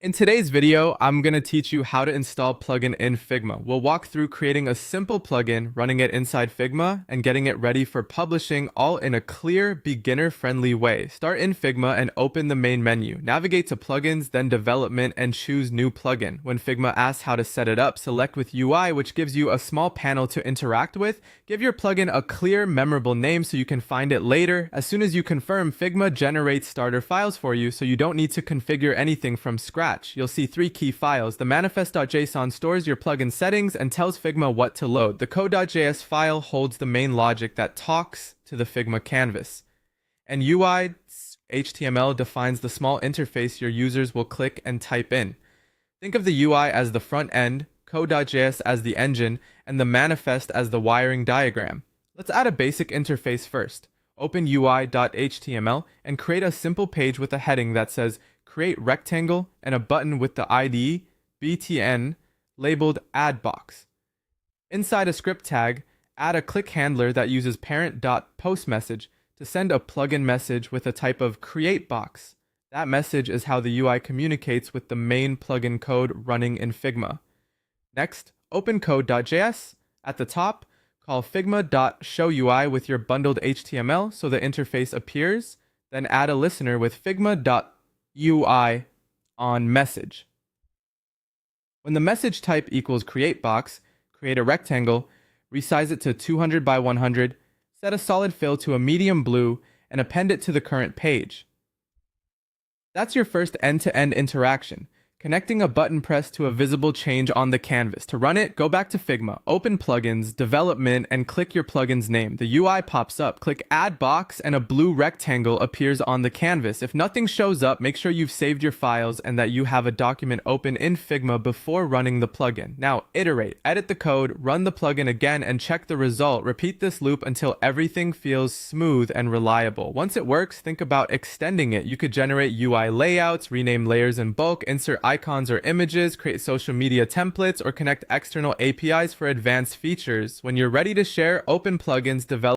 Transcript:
In today's video, I'm going to teach you how to install plugin in Figma. We'll walk through creating a simple plugin, running it inside Figma, and getting it ready for publishing, all in a clear, beginner-friendly way. Start in Figma and open the main menu. Navigate to Plugins, then Development, and choose New Plugin. When Figma asks how to set it up, select with UI, which gives you a small panel to interact with. Give your plugin a clear, memorable name so you can find it later. As soon as you confirm, Figma generates starter files for you, so you don't need to configure anything from scratch. You'll see three key files. The manifest.json stores your plugin settings and tells Figma what to load. The code.js file holds the main logic that talks to the Figma canvas. And UI HTML defines the small interface your users will click and type in. Think of the UI as the front end, code.js as the engine, and the manifest as the wiring diagram. Let's add a basic interface first. Open UI.html and create a simple page with a heading that says Create Rectangle and a button with the ID btn labeled Add Box. Inside a script tag, add a click handler that uses parent.postMessage to send a plugin message with a type of create box. That message is how the UI communicates with the main plugin code running in Figma. Next, open code.js. At the top, call figma.showUI with your bundled HTML so the interface appears. Then add a listener with figma.UI on message. When the message type equals create box, create a rectangle, resize it to 200 by 100, set a solid fill to a medium blue, and append it to the current page. That's your first end-to-end interaction, connecting a button press to a visible change on the canvas. To run it, go back to Figma, open Plugins, Development, and click your plugin's name. The UI pops up, click Add Box, and a blue rectangle appears on the canvas. If nothing shows up, make sure you've saved your files and that you have a document open in Figma before running the plugin. Now, iterate, edit the code, run the plugin again, and check the result. Repeat this loop until everything feels smooth and reliable. Once it works, think about extending it. You could generate UI layouts, rename layers in bulk, insert icons or images, create social media templates, or connect external APIs for advanced features. When you're ready to share, open plugins, develop